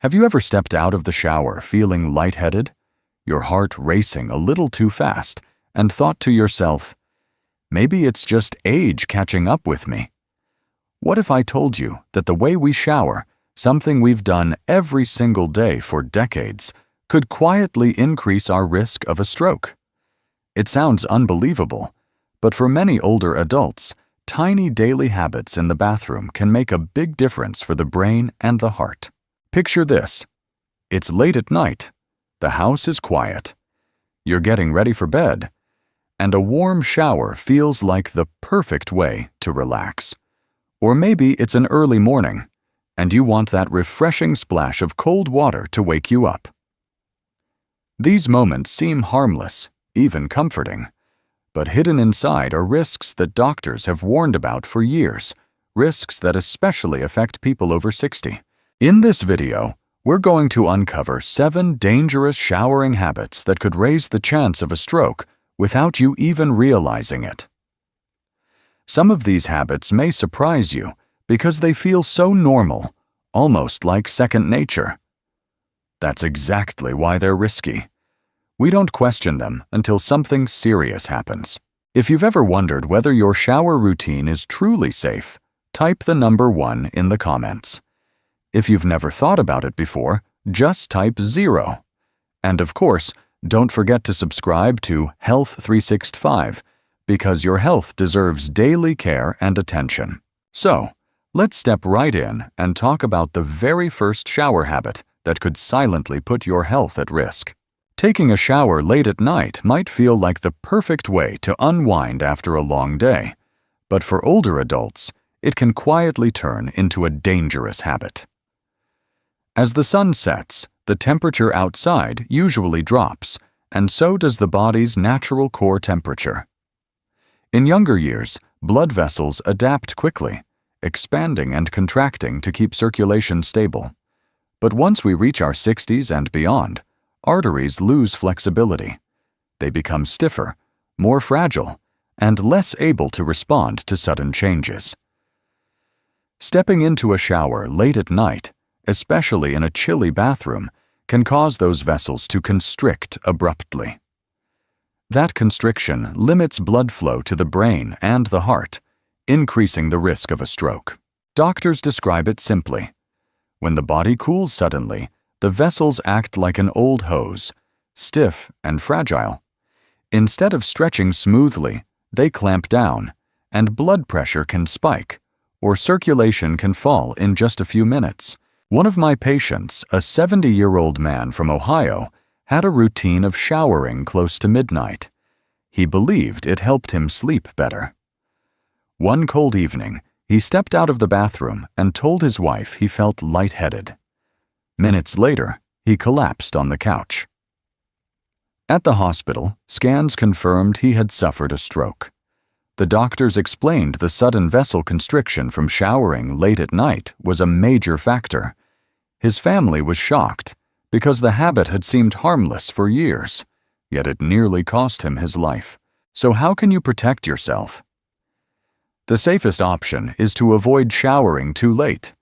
Have you ever stepped out of the shower feeling lightheaded, your heart racing a little too fast, and thought to yourself, maybe it's just age catching up with me? What if I told you that the way we shower, something we've done every single day for decades, could quietly increase our risk of a stroke? It sounds unbelievable, but for many older adults, tiny daily habits in the bathroom can make a big difference for the brain and the heart. Picture this. It's late at night, the house is quiet, you're getting ready for bed, and a warm shower feels like the perfect way to relax. Or maybe it's an early morning, and you want that refreshing splash of cold water to wake you up. These moments seem harmless, even comforting, but hidden inside are risks that doctors have warned about for years, risks that especially affect people over 60. In this video, we're going to uncover 7 dangerous showering habits that could raise the chance of a stroke without you even realizing it. Some of these habits may surprise you because they feel so normal, almost like second nature. That's exactly why they're risky. We don't question them until something serious happens. If you've ever wondered whether your shower routine is truly safe, type the number 1 in the comments. If you've never thought about it before, just type 0. And of course, don't forget to subscribe to Health 365 because your health deserves daily care and attention. So, let's step right in and talk about the very first shower habit that could silently put your health at risk. Taking a shower late at night might feel like the perfect way to unwind after a long day, but for older adults, it can quietly turn into a dangerous habit. As the sun sets, the temperature outside usually drops, and so does the body's natural core temperature. In younger years, blood vessels adapt quickly, expanding and contracting to keep circulation stable. But once we reach our 60s and beyond, arteries lose flexibility. They become stiffer, more fragile, and less able to respond to sudden changes. Stepping into a shower late at night, especially in a chilly bathroom, can cause those vessels to constrict abruptly. That constriction limits blood flow to the brain and the heart, increasing the risk of a stroke. Doctors describe it simply. When the body cools suddenly, the vessels act like an old hose, stiff and fragile. Instead of stretching smoothly, they clamp down, and blood pressure can spike, or circulation can fall in just a few minutes. One of my patients, a 70-year-old man from Ohio, had a routine of showering close to midnight. He believed it helped him sleep better. One cold evening, he stepped out of the bathroom and told his wife he felt lightheaded. Minutes later, he collapsed on the couch. At the hospital, scans confirmed he had suffered a stroke. The doctors explained the sudden vessel constriction from showering late at night was a major factor. His family was shocked because the habit had seemed harmless for years, yet it nearly cost him his life. So how can you protect yourself? The safest option is to avoid showering too late.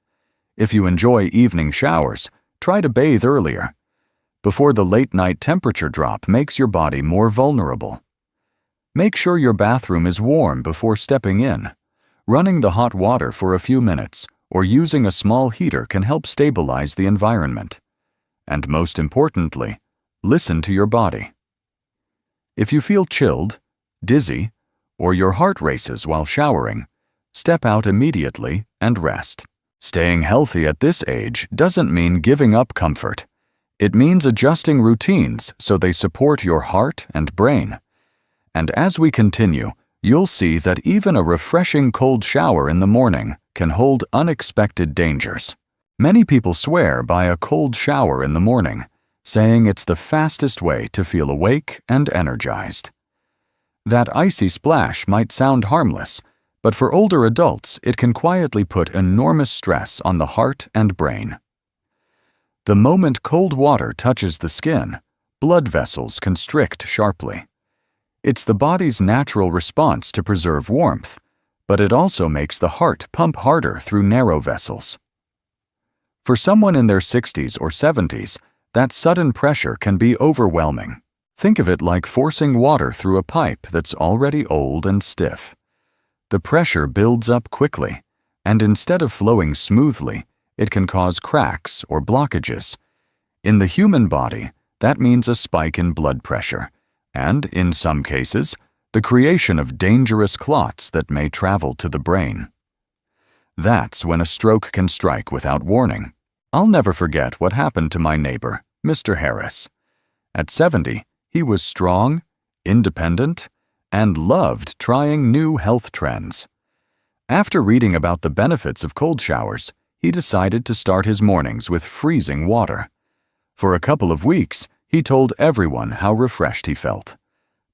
If you enjoy evening showers, try to bathe earlier, before the late-night temperature drop makes your body more vulnerable. Make sure your bathroom is warm before stepping in. Running the hot water for a few minutes or using a small heater can help stabilize the environment. And most importantly, listen to your body. If you feel chilled, dizzy, or your heart races while showering, step out immediately and rest. Staying healthy at this age doesn't mean giving up comfort. It means adjusting routines so they support your heart and brain. And as we continue, you'll see that even a refreshing cold shower in the morning can hold unexpected dangers. Many people swear by a cold shower in the morning, saying it's the fastest way to feel awake and energized. That icy splash might sound harmless, but for older adults, it can quietly put enormous stress on the heart and brain. The moment cold water touches the skin, blood vessels constrict sharply. It's the body's natural response to preserve warmth, but it also makes the heart pump harder through narrow vessels. For someone in their 60s or 70s, that sudden pressure can be overwhelming. Think of it like forcing water through a pipe that's already old and stiff. The pressure builds up quickly, and instead of flowing smoothly, it can cause cracks or blockages. In the human body, that means a spike in blood pressure, and, in some cases, the creation of dangerous clots that may travel to the brain. That's when a stroke can strike without warning. I'll never forget what happened to my neighbor, Mr. Harris. At 70, he was strong, independent, and loved trying new health trends. After reading about the benefits of cold showers, he decided to start his mornings with freezing water. For a couple of weeks, he told everyone how refreshed he felt.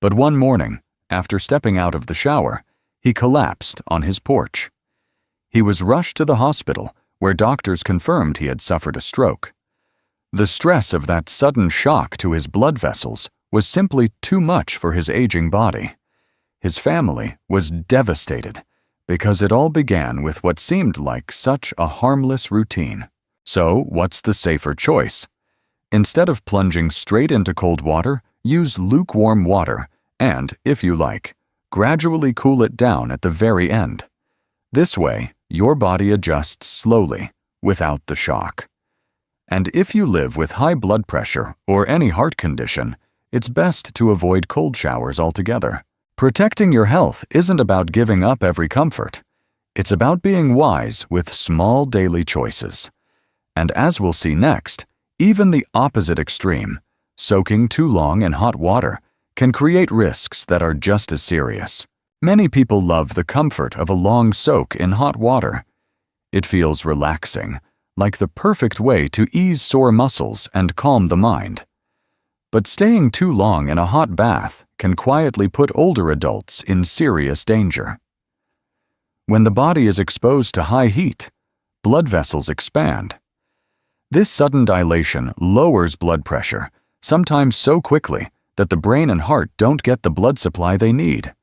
But one morning, after stepping out of the shower, he collapsed on his porch. He was rushed to the hospital, where doctors confirmed he had suffered a stroke. The stress of that sudden shock to his blood vessels was simply too much for his aging body. His family was devastated because it all began with what seemed like such a harmless routine. So, what's the safer choice? Instead of plunging straight into cold water, use lukewarm water and, if you like, gradually cool it down at the very end. This way, your body adjusts slowly, without the shock. And if you live with high blood pressure or any heart condition, it's best to avoid cold showers altogether. Protecting your health isn't about giving up every comfort. It's about being wise with small daily choices. And as we'll see next, even the opposite extreme, soaking too long in hot water, can create risks that are just as serious. Many people love the comfort of a long soak in hot water. It feels relaxing, like the perfect way to ease sore muscles and calm the mind. But staying too long in a hot bath can quietly put older adults in serious danger. When the body is exposed to high heat, blood vessels expand. This sudden dilation lowers blood pressure, sometimes so quickly that the brain and heart don't get the blood supply they need.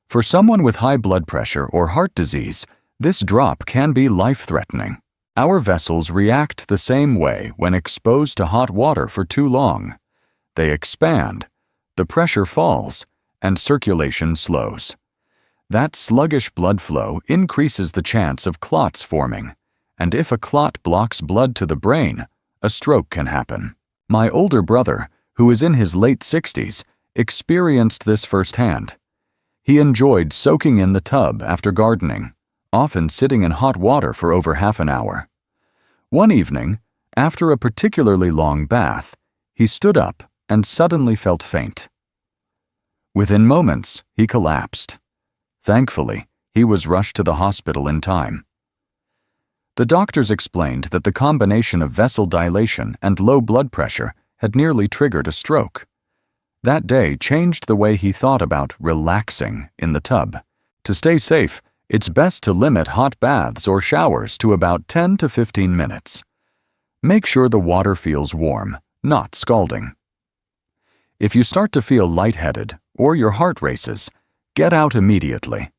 For someone with high blood pressure or heart disease, this drop can be life-threatening. Our vessels react the same way when exposed to hot water for too long. They expand, the pressure falls, and circulation slows. That sluggish blood flow increases the chance of clots forming, and if a clot blocks blood to the brain, a stroke can happen. My older brother, who is in his late 60s, experienced this firsthand. He enjoyed soaking in the tub after gardening, often sitting in hot water for over half an hour. One evening, after a particularly long bath, he stood up and suddenly felt faint. Within moments, he collapsed. Thankfully, he was rushed to the hospital in time. The doctors explained that the combination of vessel dilation and low blood pressure had nearly triggered a stroke. That day changed the way he thought about relaxing in the tub. To stay safe, it's best to limit hot baths or showers to about 10 to 15 minutes. Make sure the water feels warm, not scalding. If you start to feel lightheaded or your heart races, get out immediately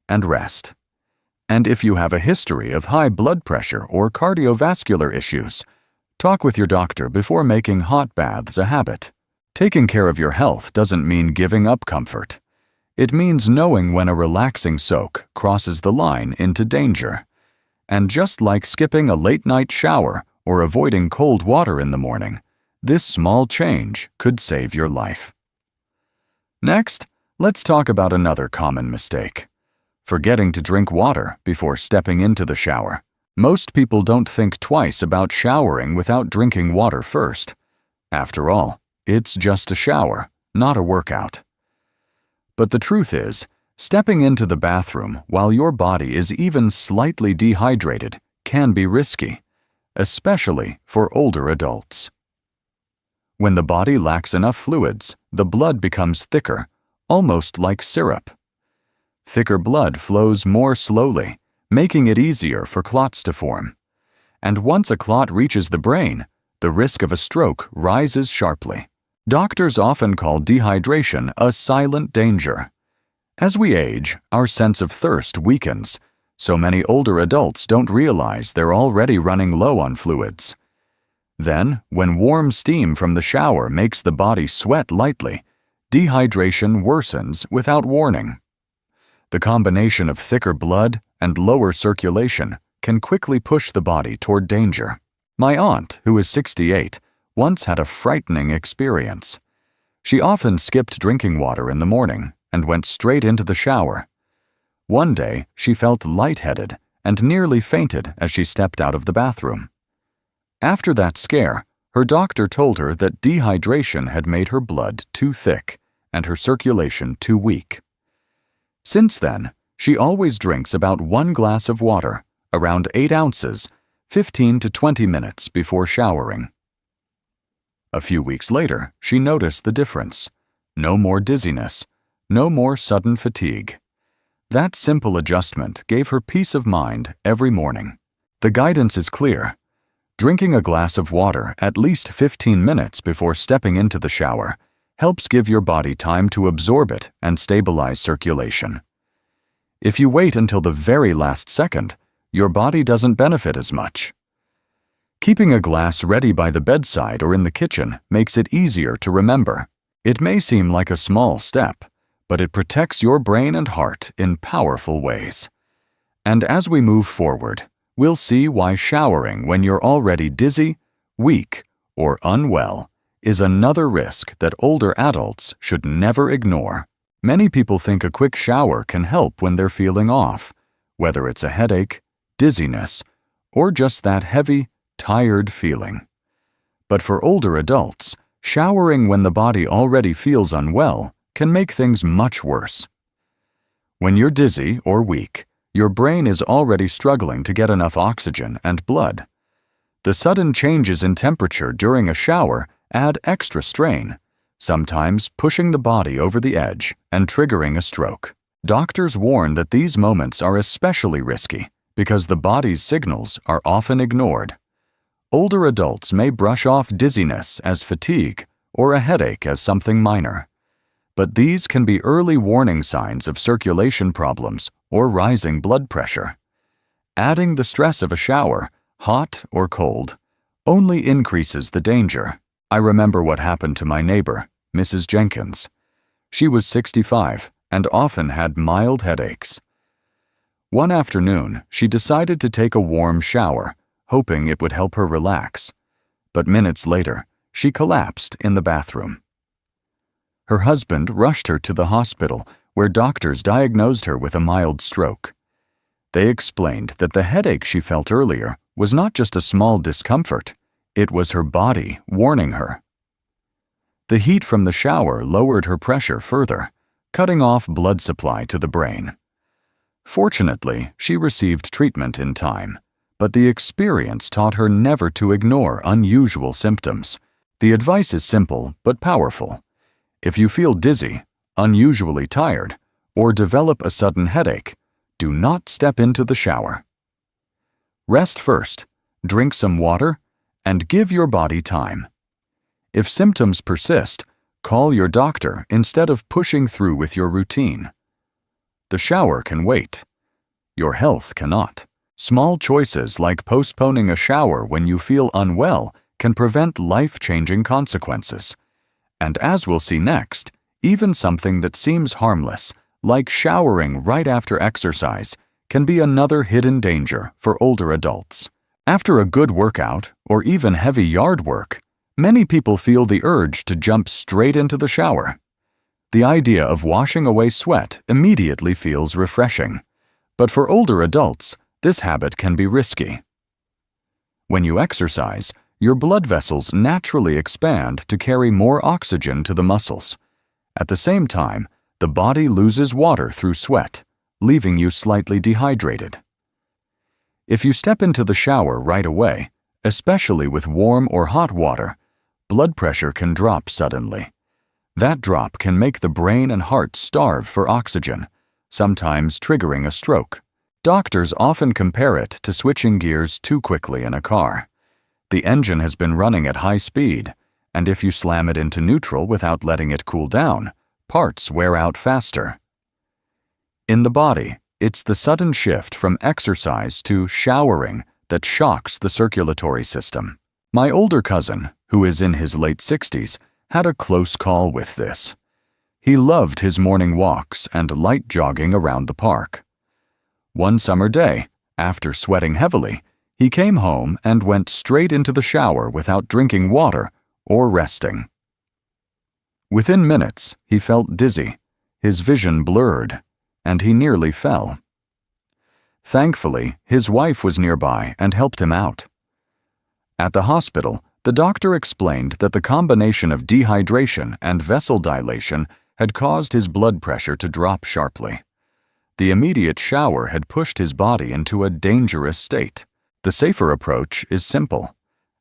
and rest. And if you have a history of high blood pressure or cardiovascular issues, talk with your doctor before making hot baths a habit. Taking care of your health doesn't mean giving up comfort. It means knowing when a relaxing soak crosses the line into danger. And just like skipping a late-night shower or avoiding cold water in the morning, this small change could save your life. Next, let's talk about another common mistake: forgetting to drink water before stepping into the shower. Most people don't think twice about showering without drinking water first. After all, it's just a shower, not a workout. But the truth is, stepping into the bathroom while your body is even slightly dehydrated can be risky, especially for older adults. When the body lacks enough fluids, the blood becomes thicker, almost like syrup. Thicker blood flows more slowly, making it easier for clots to form. And once a clot reaches the brain, the risk of a stroke rises sharply. Doctors often call dehydration a silent danger. As we age, our sense of thirst weakens, so many older adults don't realize they're already running low on fluids. Then, when warm steam from the shower makes the body sweat lightly, dehydration worsens without warning. The combination of thicker blood and lower circulation can quickly push the body toward danger. My aunt, who is 68, once had a frightening experience. She often skipped drinking water in the morning and went straight into the shower. One day, she felt lightheaded and nearly fainted as she stepped out of the bathroom. After that scare, her doctor told her that dehydration had made her blood too thick and her circulation too weak. Since then, she always drinks about 1 glass of water, around 8 ounces, 15 to 20 minutes before showering. A few weeks later, she noticed the difference. No more dizziness, no more sudden fatigue. That simple adjustment gave her peace of mind every morning. The guidance is clear. Drinking a glass of water at least 15 minutes before stepping into the shower helps give your body time to absorb it and stabilize circulation. If you wait until the very last second, your body doesn't benefit as much. Keeping a glass ready by the bedside or in the kitchen makes it easier to remember. It may seem like a small step, but it protects your brain and heart in powerful ways. And as we move forward, we'll see why showering when you're already dizzy, weak, or unwell is another risk that older adults should never ignore. Many people think a quick shower can help when they're feeling off, whether it's a headache, dizziness, or just that heavy, tired feeling. But for older adults, showering when the body already feels unwell can make things much worse. When you're dizzy or weak, your brain is already struggling to get enough oxygen and blood. The sudden changes in temperature during a shower add extra strain, sometimes pushing the body over the edge and triggering a stroke. Doctors warn that these moments are especially risky because the body's signals are often ignored. Older adults may brush off dizziness as fatigue or a headache as something minor. But these can be early warning signs of circulation problems or rising blood pressure. Adding the stress of a shower, hot or cold, only increases the danger. I remember what happened to my neighbor, Mrs. Jenkins. She was 65 and often had mild headaches. One afternoon, she decided to take a warm shower, hoping it would help her relax. But minutes later, she collapsed in the bathroom. Her husband rushed her to the hospital, where doctors diagnosed her with a mild stroke. They explained that the headache she felt earlier was not just a small discomfort, it was her body warning her. The heat from the shower lowered her pressure further, cutting off blood supply to the brain. Fortunately, she received treatment in time, but the experience taught her never to ignore unusual symptoms. The advice is simple but powerful. If you feel dizzy, unusually tired, or develop a sudden headache, do not step into the shower. Rest first, drink some water, and give your body time. If symptoms persist, call your doctor instead of pushing through with your routine. The shower can wait. Your health cannot. Small choices like postponing a shower when you feel unwell can prevent life-changing consequences. And as we'll see next, even something that seems harmless, like showering right after exercise, can be another hidden danger for older adults. After a good workout, or even heavy yard work, many people feel the urge to jump straight into the shower. The idea of washing away sweat immediately feels refreshing. But for older adults, this habit can be risky. When you exercise, your blood vessels naturally expand to carry more oxygen to the muscles. At the same time, the body loses water through sweat, leaving you slightly dehydrated. If you step into the shower right away, especially with warm or hot water, blood pressure can drop suddenly. That drop can make the brain and heart starve for oxygen, sometimes triggering a stroke. Doctors often compare it to switching gears too quickly in a car. The engine has been running at high speed, and if you slam it into neutral without letting it cool down, parts wear out faster. In the body, It's the sudden shift from exercise to showering that shocks the circulatory system. My older cousin, who is in his late 60s, had a close call with this. He loved his morning walks and light jogging around the park. One summer day, after sweating heavily, he came home and went straight into the shower without drinking water or resting. Within minutes, he felt dizzy, his vision blurred, and he nearly fell. Thankfully, his wife was nearby and helped him out. At the hospital, the doctor explained that the combination of dehydration and vessel dilation had caused his blood pressure to drop sharply. The immediate shower had pushed his body into a dangerous state. The safer approach is simple.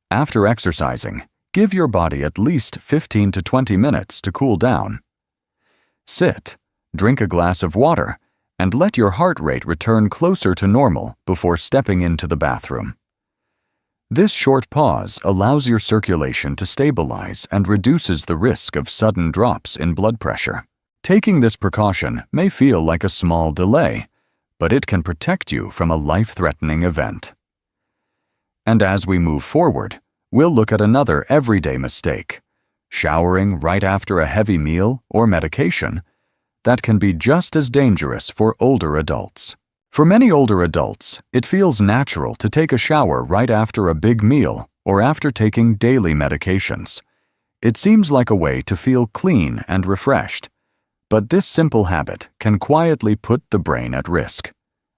After exercising, give your body at least 15 to 20 minutes to cool down. Sit, drink a glass of water, and let your heart rate return closer to normal before stepping into the bathroom. This short pause allows your circulation to stabilize and reduces the risk of sudden drops in blood pressure. Taking this precaution may feel like a small delay, but it can protect you from a life-threatening event. And as we move forward, we'll look at another everyday mistake, showering right after a heavy meal or medication, that can be just as dangerous for older adults. For many older adults, it feels natural to take a shower right after a big meal or after taking daily medications. It seems like a way to feel clean and refreshed. But this simple habit can quietly put the brain at risk.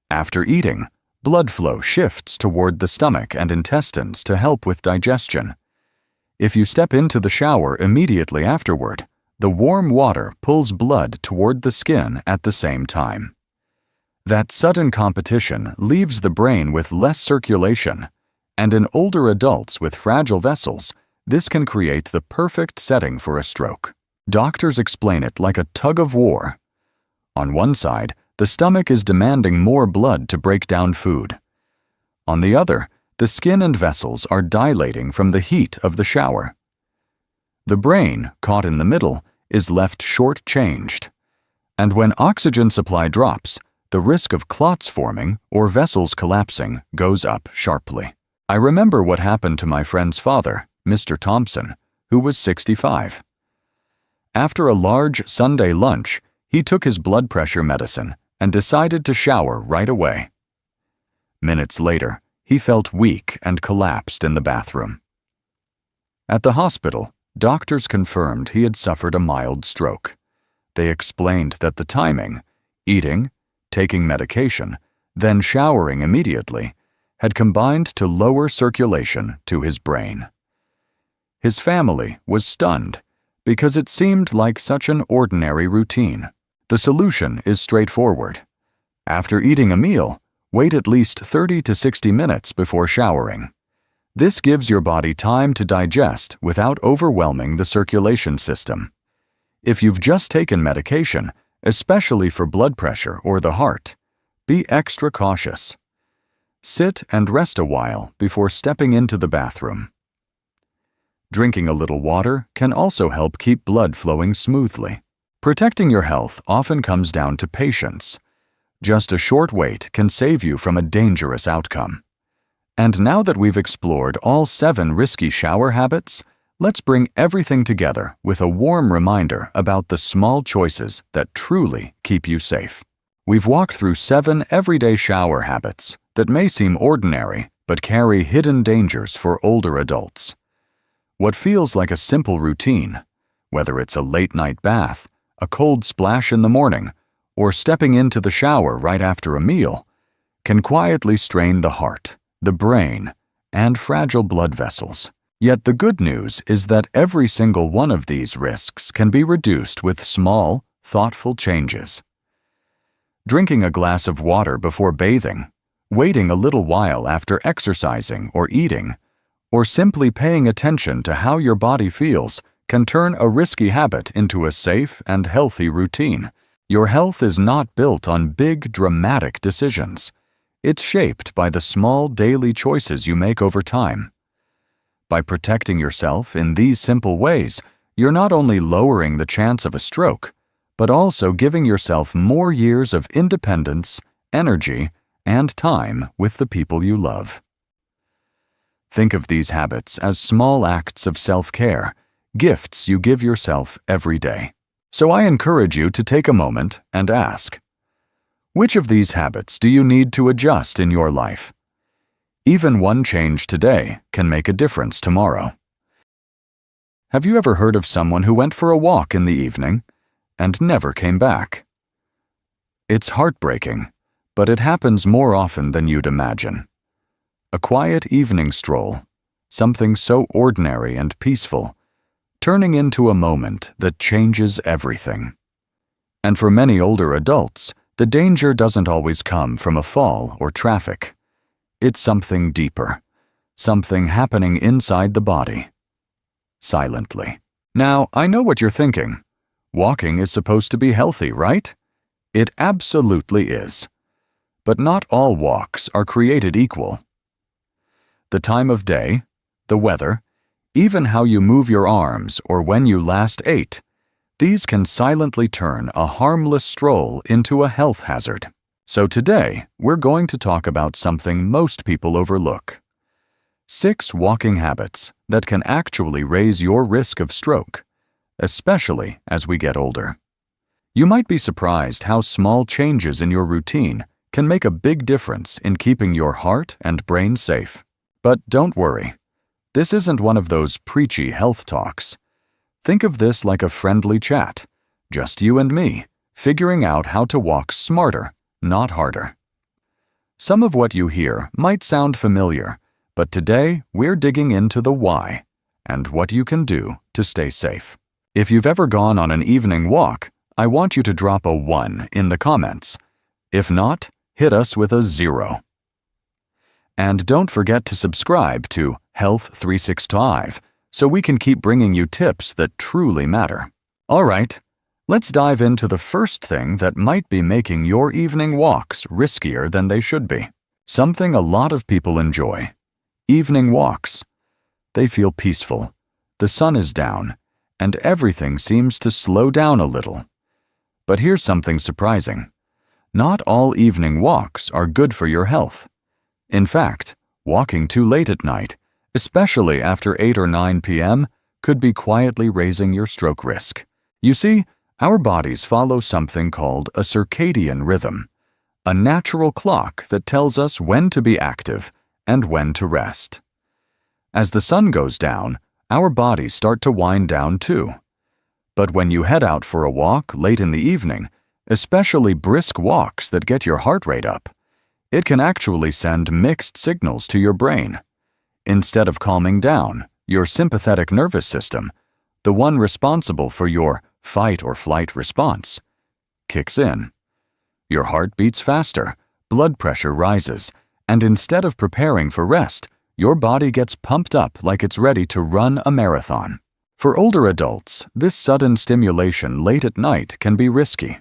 After eating, blood flow shifts toward the stomach and intestines to help with digestion. If you step into the shower immediately afterward, the warm water pulls blood toward the skin at the same time. That sudden competition leaves the brain with less circulation, and in older adults with fragile vessels, this can create the perfect setting for a stroke. Doctors explain it like a tug of war. On one side, the stomach is demanding more blood to break down food. On the other, the skin and vessels are dilating from the heat of the shower. The brain, caught in the middle, is left short-changed. And when oxygen supply drops, the risk of clots forming or vessels collapsing goes up sharply. I remember what happened to my friend's father, Mr. Thompson, who was 65. After a large Sunday lunch, he took his blood pressure medicine and decided to shower right away. Minutes later, he felt weak and collapsed in the bathroom. At the hospital, doctors confirmed he had suffered a mild stroke. They explained that the timing, eating, taking medication, then showering immediately, had combined to lower circulation to his brain. His family was stunned because it seemed like such an ordinary routine. The solution is straightforward. After eating a meal, wait at least 30 to 60 minutes before showering. This gives your body time to digest without overwhelming the circulation system. If you've just taken medication, especially for blood pressure or the heart, be extra cautious. Sit and rest a while before stepping into the bathroom. Drinking a little water can also help keep blood flowing smoothly. Protecting your health often comes down to patience. Just a short wait can save you from a dangerous outcome. And now that we've explored all 7 risky shower habits, let's bring everything together with a warm reminder about the small choices that truly keep you safe. We've walked through 7 everyday shower habits that may seem ordinary but carry hidden dangers for older adults. What feels like a simple routine, whether it's a late-night bath, a cold splash in the morning, or stepping into the shower right after a meal, can quietly strain the heart, the brain, and fragile blood vessels. Yet the good news is that every single one of these risks can be reduced with small, thoughtful changes. Drinking a glass of water before bathing, waiting a little while after exercising or eating, or simply paying attention to how your body feels can turn a risky habit into a safe and healthy routine. Your health is not built on big, dramatic decisions. It's shaped by the small daily choices you make over time. By protecting yourself in these simple ways, you're not only lowering the chance of a stroke, but also giving yourself more years of independence energy, and time with the people you love. Think of these habits as small acts of self-care, gifts you give yourself every day. So I encourage you to take a moment and ask, which of these habits do you need to adjust in your life? Even one change today can make a difference tomorrow. Have you ever heard of someone who went for a walk in the evening and never came back? It's heartbreaking, but it happens more often than you'd imagine. A quiet evening stroll, something so ordinary and peaceful, turning into a moment that changes everything. And for many older adults, the danger doesn't always come from a fall or traffic. It's something deeper, something happening inside the body, silently. Now, I know what you're thinking. Walking is supposed to be healthy, right? It absolutely is. But not all walks are created equal. The time of day, the weather, even how you move your arms or when you last ate, these can silently turn a harmless stroll into a health hazard. So today, we're going to talk about something most people overlook. 6 walking habits that can actually raise your risk of stroke, especially as we get older. You might be surprised how small changes in your routine can make a big difference in keeping your heart and brain safe. But don't worry. This isn't one of those preachy health talks. Think of this like a friendly chat, just you and me, figuring out how to walk smarter, not harder. Some of what you hear might sound familiar, but today we're digging into the why and what you can do to stay safe. If you've ever gone on an evening walk, I want you to drop a 1 in the comments. If not, hit us with a 0. And don't forget to subscribe to Health 365 so we can keep bringing you tips that truly matter. All right, let's dive into the first thing that might be making your evening walks riskier than they should be. Something a lot of people enjoy. Evening walks. They feel peaceful. The sun is down, and everything seems to slow down a little. But here's something surprising. Not all evening walks are good for your health. In fact, walking too late at night, especially after 8 or 9 p.m., could be quietly raising your stroke risk. You see, our bodies follow something called a circadian rhythm, a natural clock that tells us when to be active and when to rest. As the sun goes down, our bodies start to wind down too. But when you head out for a walk late in the evening, especially brisk walks that get your heart rate up, it can actually send mixed signals to your brain. Instead of calming down, your sympathetic nervous system, the one responsible for your fight or flight response, kicks in. Your heart beats faster, blood pressure rises, and instead of preparing for rest, your body gets pumped up like it's ready to run a marathon. For older adults, this sudden stimulation late at night can be risky.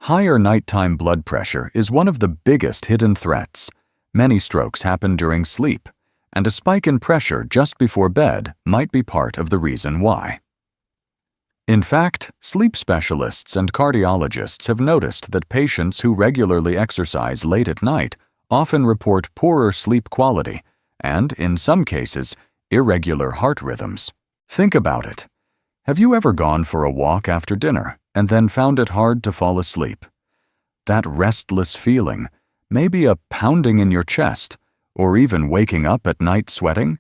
Higher nighttime blood pressure is one of the biggest hidden threats. Many strokes happen during sleep, and a spike in pressure just before bed might be part of the reason why. In fact, sleep specialists and cardiologists have noticed that patients who regularly exercise late at night often report poorer sleep quality and, in some cases, irregular heart rhythms. Think about it. Have you ever gone for a walk after dinner and then found it hard to fall asleep? That restless feeling, maybe a pounding in your chest, or even waking up at night sweating?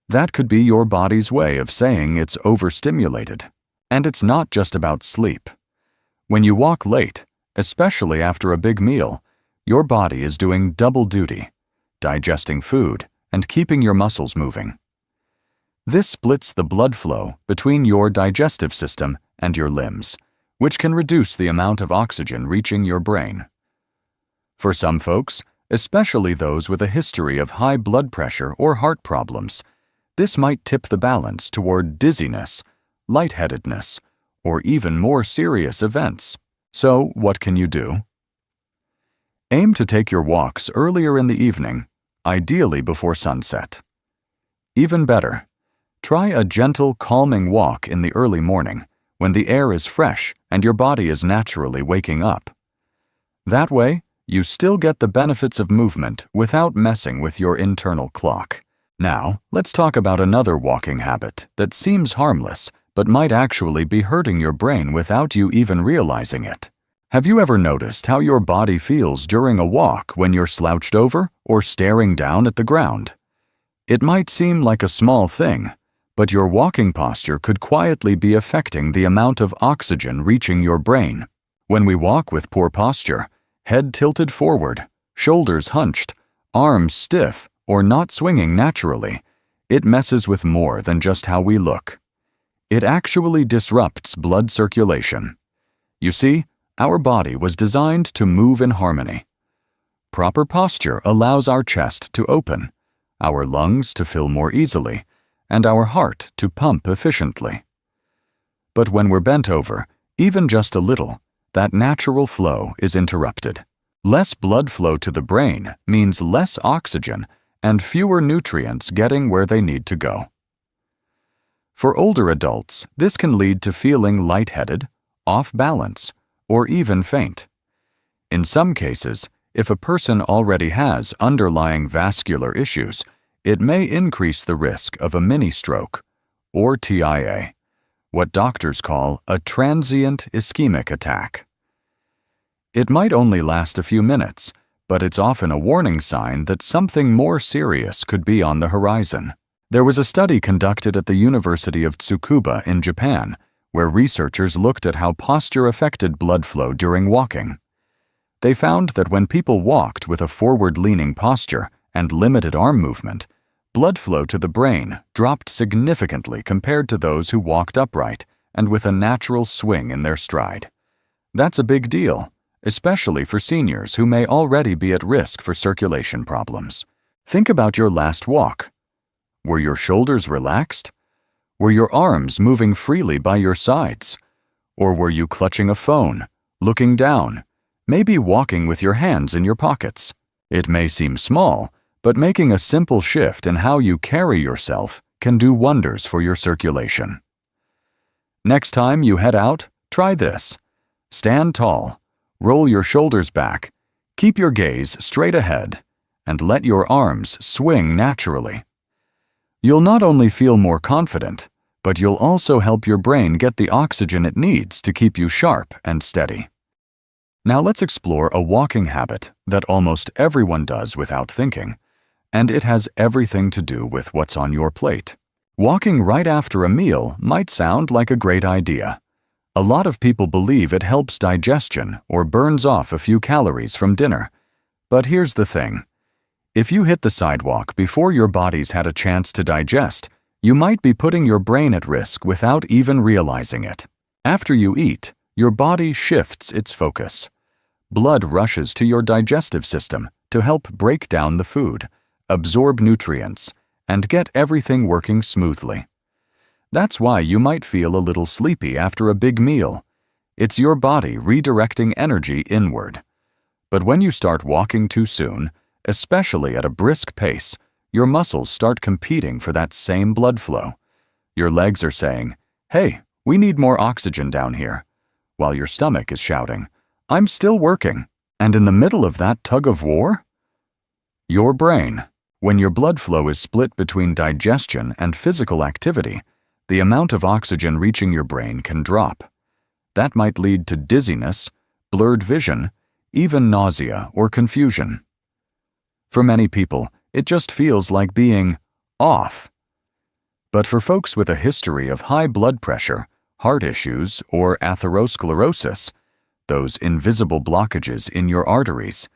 That could be your body's way of saying it's overstimulated. And it's not just about sleep. When you walk late, especially after a big meal, your body is doing double duty, digesting food and keeping your muscles moving. This splits the blood flow between your digestive system and your limbs, which can reduce the amount of oxygen reaching your brain. For some folks, especially those with a history of high blood pressure or heart problems, this might tip the balance toward dizziness, lightheadedness, or even more serious events. So, what can you do? Aim to take your walks earlier in the evening, ideally before sunset. Even better, try a gentle, calming walk in the early morning when the air is fresh and your body is naturally waking up. That way, you still get the benefits of movement without messing with your internal clock. Now, let's talk about another walking habit that seems harmless but might actually be hurting your brain without you even realizing it. Have you ever noticed how your body feels during a walk when you're slouched over or staring down at the ground? It might seem like a small thing, but your walking posture could quietly be affecting the amount of oxygen reaching your brain. When we walk with poor posture, head tilted forward, shoulders hunched, arms stiff, or not swinging naturally, it messes with more than just how we look. It actually disrupts blood circulation. You see, our body was designed to move in harmony. Proper posture allows our chest to open, our lungs to fill more easily, and our heart to pump efficiently. But when we're bent over, even just a little, that natural flow is interrupted. Less blood flow to the brain means less oxygen and fewer nutrients getting where they need to go. For older adults, this can lead to feeling lightheaded, off balance, or even faint. In some cases, if a person already has underlying vascular issues, it may increase the risk of a mini-stroke, or TIA, what doctors call a transient ischemic attack. It might only last a few minutes, but it's often a warning sign that something more serious could be on the horizon. There was a study conducted at the University of Tsukuba in Japan, where researchers looked at how posture affected blood flow during walking. They found that when people walked with a forward-leaning posture and limited arm movement, blood flow to the brain dropped significantly compared to those who walked upright and with a natural swing in their stride. That's a big deal, especially for seniors who may already be at risk for circulation problems. Think about your last walk. Were your shoulders relaxed? Were your arms moving freely by your sides? Or were you clutching a phone, looking down, maybe walking with your hands in your pockets? It may seem small, but making a simple shift in how you carry yourself can do wonders for your circulation. Next time you head out, try this. Stand tall, roll your shoulders back, keep your gaze straight ahead, and let your arms swing naturally. You'll not only feel more confident, but you'll also help your brain get the oxygen it needs to keep you sharp and steady. Now let's explore a walking habit that almost everyone does without thinking, and it has everything to do with what's on your plate. Walking right after a meal might sound like a great idea. A lot of people believe it helps digestion or burns off a few calories from dinner. But here's the thing. If you hit the sidewalk before your body's had a chance to digest, you might be putting your brain at risk without even realizing it. After you eat, your body shifts its focus. Blood rushes to your digestive system to help break down the food, absorb nutrients, and get everything working smoothly. That's why you might feel a little sleepy after a big meal. It's your body redirecting energy inward. But when you start walking too soon, especially at a brisk pace, your muscles start competing for that same blood flow. Your legs are saying, "Hey, we need more oxygen down here," while your stomach is shouting, "I'm still working." And in the middle of that tug of war? Your brain. When your blood flow is split between digestion and physical activity, the amount of oxygen reaching your brain can drop. That might lead to dizziness, blurred vision, even nausea or confusion. For many people, it just feels like being off. But for folks with a history of high blood pressure, heart issues, or atherosclerosis, those invisible blockages in your arteries,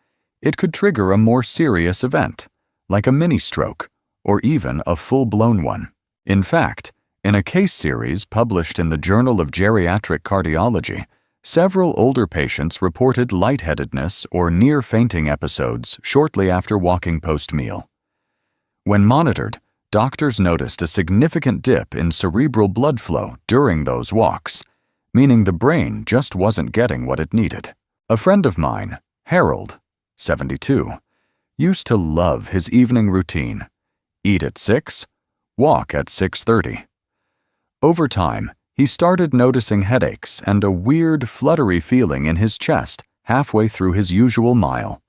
it could trigger a more serious event, like a mini-stroke, or even a full-blown one. In fact, in a case series published in the Journal of Geriatric Cardiology, several older patients reported lightheadedness or near-fainting episodes shortly after walking post-meal. When monitored, doctors noticed a significant dip in cerebral blood flow during those walks, meaning the brain just wasn't getting what it needed. A friend of mine, Harold, 72, used to love his evening routine: eat at 6, walk at 6:30. Over time, he started noticing headaches and a weird, fluttery feeling in his chest halfway through his usual mile.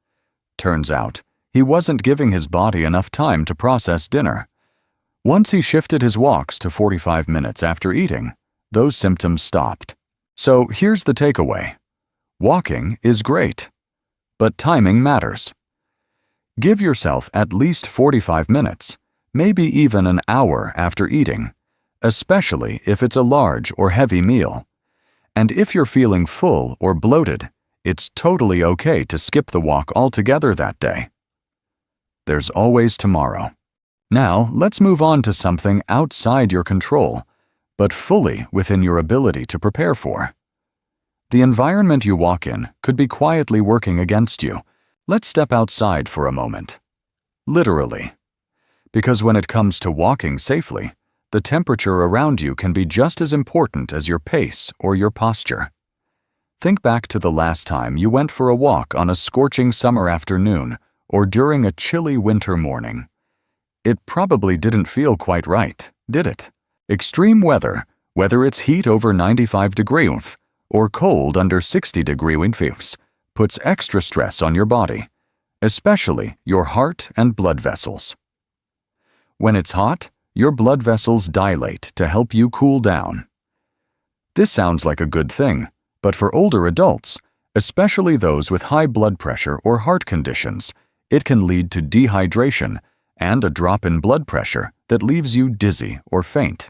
Turns out, he wasn't giving his body enough time to process dinner. Once he shifted his walks to 45 minutes after eating, those symptoms stopped. So here's the takeaway. Walking is great, but timing matters. Give yourself at least 45 minutes, maybe even an hour after eating, especially if it's a large or heavy meal. And if you're feeling full or bloated, it's totally okay to skip the walk altogether that day. There's always tomorrow. Now, let's move on to something outside your control, but fully within your ability to prepare for. The environment you walk in could be quietly working against you. Let's step outside for a moment. Literally. Because when it comes to walking safely, the temperature around you can be just as important as your pace or your posture. Think back to the last time you went for a walk on a scorching summer afternoon or during a chilly winter morning. It probably didn't feel quite right, did it? Extreme weather, whether it's heat over 95 degrees or cold under 60 degrees, puts extra stress on your body, especially your heart and blood vessels. When it's hot, your blood vessels dilate to help you cool down. This sounds like a good thing, but for older adults, especially those with high blood pressure or heart conditions, it can lead to dehydration and a drop in blood pressure that leaves you dizzy or faint.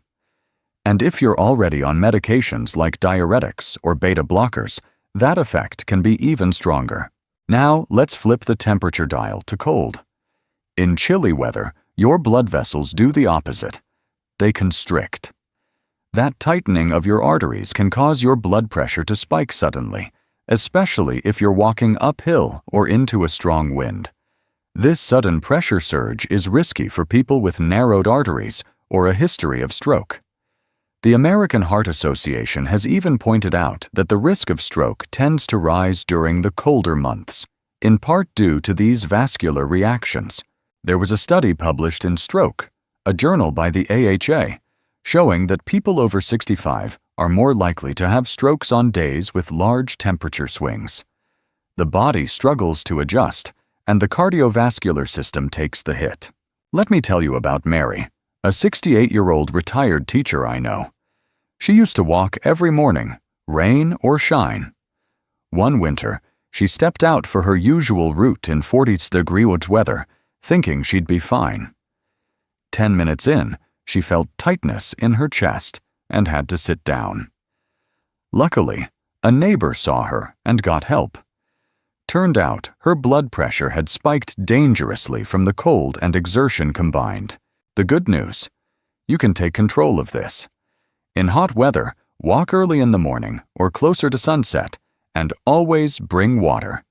And if you're already on medications like diuretics or beta blockers, that effect can be even stronger. Now, let's flip the temperature dial to cold. In chilly weather, your blood vessels do the opposite. They constrict. That tightening of your arteries can cause your blood pressure to spike suddenly, especially if you're walking uphill or into a strong wind. This sudden pressure surge is risky for people with narrowed arteries or a history of stroke. The American Heart Association has even pointed out that the risk of stroke tends to rise during the colder months, in part due to these vascular reactions. There was a study published in Stroke, a journal by the AHA, showing that people over 65 are more likely to have strokes on days with large temperature swings. The body struggles to adjust, and the cardiovascular system takes the hit. Let me tell you about Mary, a 68-year-old retired teacher I know. She used to walk every morning, rain or shine. One winter, she stepped out for her usual route in 40-degree weather, thinking she'd be fine. 10 minutes in, she felt tightness in her chest and had to sit down. Luckily, a neighbor saw her and got help. Turned out her blood pressure had spiked dangerously from the cold and exertion combined. The good news? You can take control of this. In hot weather, walk early in the morning or closer to sunset, and always bring water.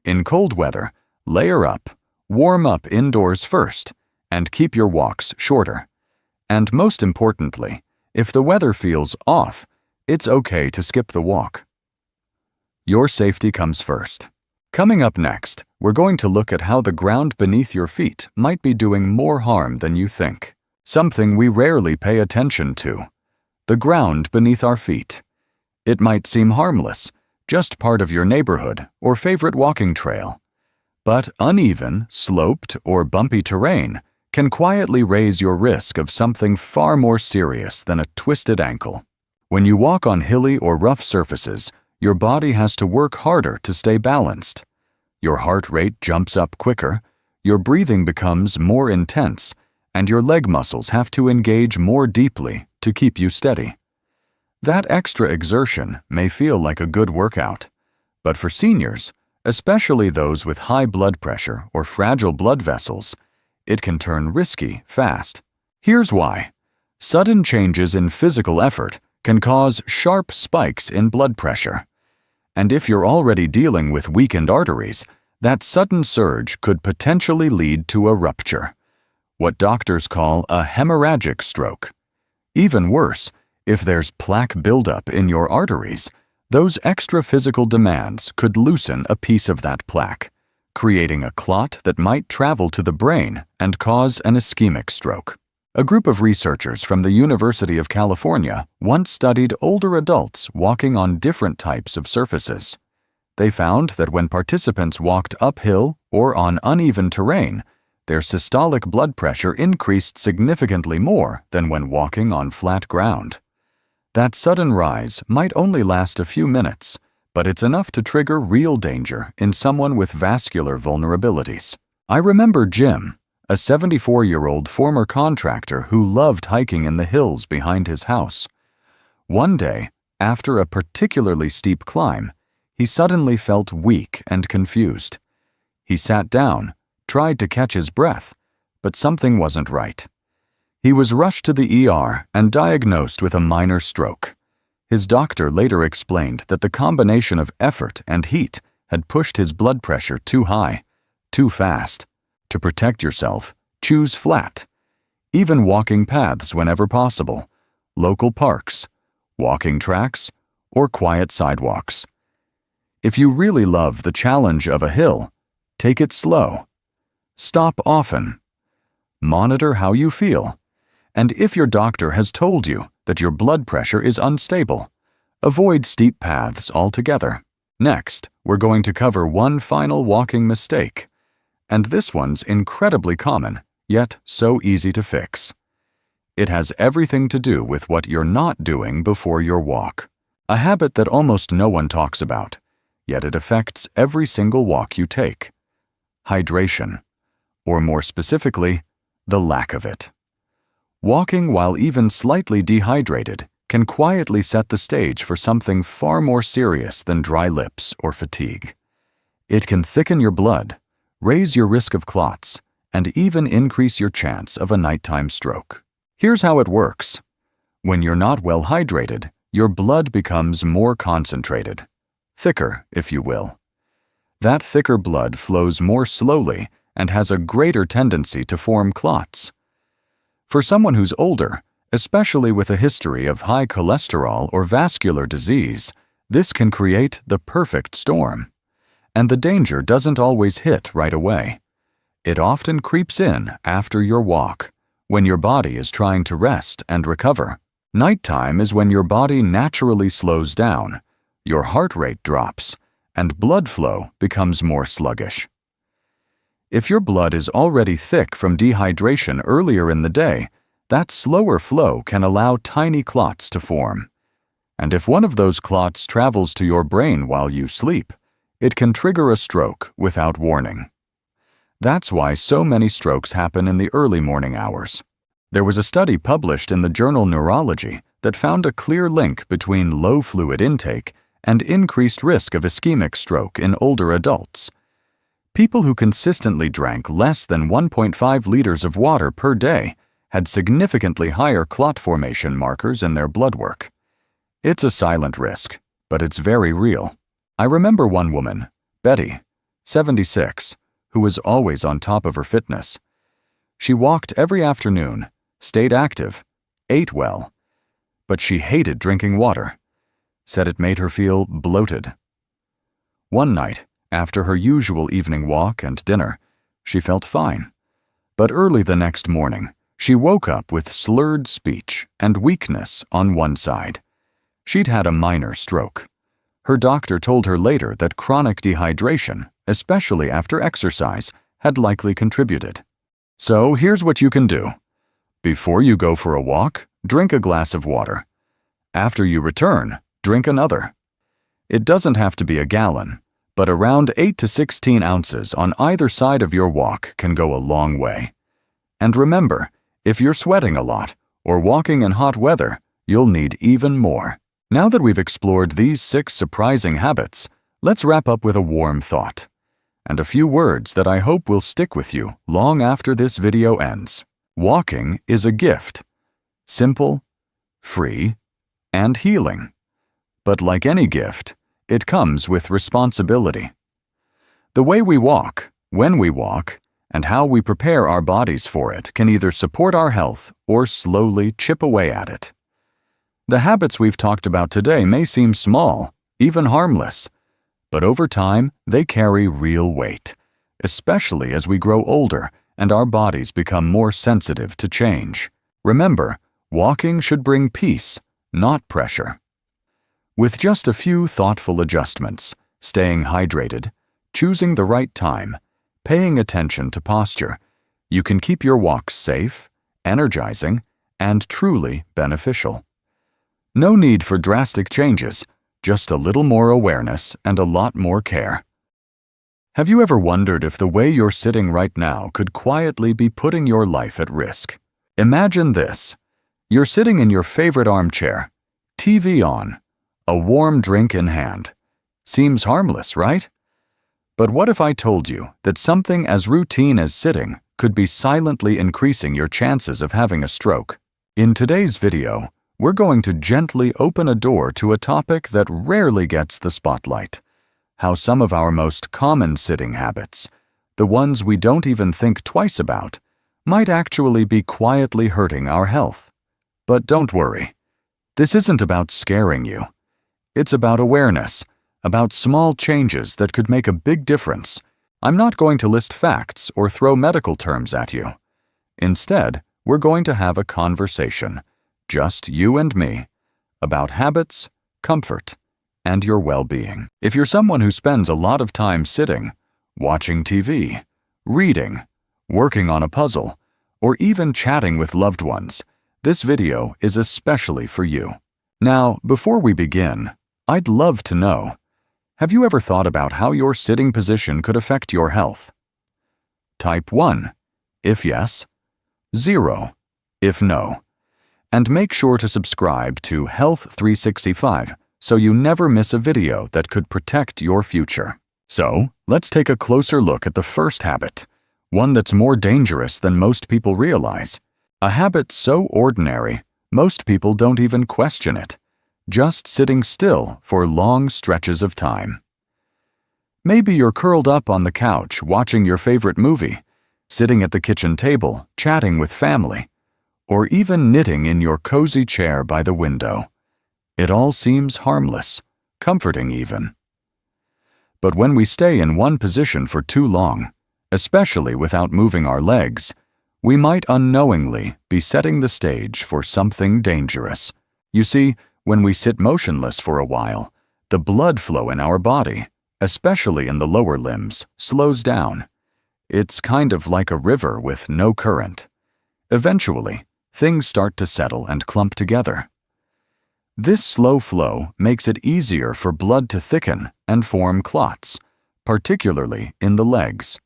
In cold weather, layer up, warm up indoors first, and keep your walks shorter. And most importantly, if the weather feels off, it's okay to skip the walk. Your safety comes first. Coming up next, we're going to look at how the ground beneath your feet might be doing more harm than you think. Something we rarely pay attention to. The ground beneath our feet. It might seem harmless, just part of your neighborhood or favorite walking trail. But uneven, sloped, or bumpy terrain can quietly raise your risk of something far more serious than a twisted ankle. When you walk on hilly or rough surfaces, your body has to work harder to stay balanced. Your heart rate jumps up quicker, your breathing becomes more intense, and your leg muscles have to engage more deeply to keep you steady. That extra exertion may feel like a good workout, but for seniors, especially those with high blood pressure or fragile blood vessels, it can turn risky fast. Here's why. Sudden changes in physical effort can cause sharp spikes in blood pressure. And if you're already dealing with weakened arteries, that sudden surge could potentially lead to a rupture, what doctors call a hemorrhagic stroke. Even worse, if there's plaque buildup in your arteries, those extra physical demands could loosen a piece of that plaque, creating a clot that might travel to the brain and cause an ischemic stroke. A group of researchers from the University of California once studied older adults walking on different types of surfaces. They found that when participants walked uphill or on uneven terrain, their systolic blood pressure increased significantly more than when walking on flat ground. That sudden rise might only last a few minutes, but it's enough to trigger real danger in someone with vascular vulnerabilities. I remember Jim, a 74-year-old former contractor who loved hiking in the hills behind his house. One day, after a particularly steep climb, he suddenly felt weak and confused. He sat down, tried to catch his breath, but something wasn't right. He was rushed to the ER and diagnosed with a minor stroke. His doctor later explained that the combination of effort and heat had pushed his blood pressure too high, too fast. To protect yourself, choose flat. Even walking paths whenever possible, local parks, walking tracks, or quiet sidewalks. If you really love the challenge of a hill, take it slow. Stop often. Monitor how you feel. And if your doctor has told you that your blood pressure is unstable, avoid steep paths altogether. Next, we're going to cover one final walking mistake. And this one's incredibly common, yet so easy to fix. It has everything to do with what you're not doing before your walk. A habit that almost no one talks about, yet it affects every single walk you take. Hydration, or more specifically, the lack of it. Walking while even slightly dehydrated can quietly set the stage for something far more serious than dry lips or fatigue. It can thicken your blood, raise your risk of clots, and even increase your chance of a nighttime stroke. Here's how it works. When you're not well hydrated, your blood becomes more concentrated, thicker, if you will. That thicker blood flows more slowly and has a greater tendency to form clots. For someone who's older, especially with a history of high cholesterol or vascular disease, this can create the perfect storm. And the danger doesn't always hit right away. It often creeps in after your walk, when your body is trying to rest and recover. Nighttime is when your body naturally slows down, your heart rate drops, and blood flow becomes more sluggish. If your blood is already thick from dehydration earlier in the day, that slower flow can allow tiny clots to form. And if one of those clots travels to your brain while you sleep, it can trigger a stroke without warning. That's why so many strokes happen in the early morning hours. There was a study published in the journal Neurology that found a clear link between low fluid intake and increased risk of ischemic stroke in older adults. People who consistently drank less than 1.5 liters of water per day had significantly higher clot formation markers in their blood work. It's a silent risk, but it's very real. I remember one woman, Betty, 76, who was always on top of her fitness. She walked every afternoon, stayed active, ate well, but she hated drinking water, said it made her feel bloated. One night, after her usual evening walk and dinner, she felt fine. But early the next morning, she woke up with slurred speech and weakness on one side. She'd had a minor stroke. Her doctor told her later that chronic dehydration, especially after exercise, had likely contributed. So here's what you can do. Before you go for a walk, drink a glass of water. After you return, drink another. It doesn't have to be a gallon, but around 8 to 16 ounces on either side of your walk can go a long way. And remember, if you're sweating a lot or walking in hot weather, you'll need even more. Now that we've explored these 6 surprising habits, let's wrap up with a warm thought, and a few words that I hope will stick with you long after this video ends. Walking is a gift. Simple, free, and healing. But like any gift, it comes with responsibility. The way we walk, when we walk, and how we prepare our bodies for it can either support our health or slowly chip away at it. The habits we've talked about today may seem small, even harmless, but over time they carry real weight, especially as we grow older and our bodies become more sensitive to change. Remember, walking should bring peace, not pressure. With just a few thoughtful adjustments, staying hydrated, choosing the right time, paying attention to posture, you can keep your walks safe, energizing, and truly beneficial. No need for drastic changes, just a little more awareness and a lot more care. Have you ever wondered if the way you're sitting right now could quietly be putting your life at risk? Imagine this. You're sitting in your favorite armchair, TV on, a warm drink in hand. Seems harmless, right? But what if I told you that something as routine as sitting could be silently increasing your chances of having a stroke? In today's video, we're going to gently open a door to a topic that rarely gets the spotlight: how some of our most common sitting habits, the ones we don't even think twice about, might actually be quietly hurting our health. But don't worry. This isn't about scaring you. It's about awareness, about small changes that could make a big difference. I'm not going to list facts or throw medical terms at you. Instead, we're going to have a conversation, just you and me, about habits, comfort, and your well-being. If you're someone who spends a lot of time sitting, watching TV, reading, working on a puzzle, or even chatting with loved ones, this video is especially for you. Now, before we begin, I'd love to know, have you ever thought about how your sitting position could affect your health? Type 1, if yes, 0, if no. And make sure to subscribe to Health 365 so you never miss a video that could protect your future. So, let's take a closer look at the first habit, one that's more dangerous than most people realize. A habit so ordinary, most people don't even question it, just sitting still for long stretches of time. Maybe you're curled up on the couch watching your favorite movie, sitting at the kitchen table, chatting with family, or even knitting in your cozy chair by the window. It all seems harmless, comforting even. But when we stay in one position for too long, especially without moving our legs, we might unknowingly be setting the stage for something dangerous. You see, when we sit motionless for a while, the blood flow in our body, especially in the lower limbs, slows down. It's kind of like a river with no current. Eventually, things start to settle and clump together. This slow flow makes it easier for blood to thicken and form clots, particularly in the legs.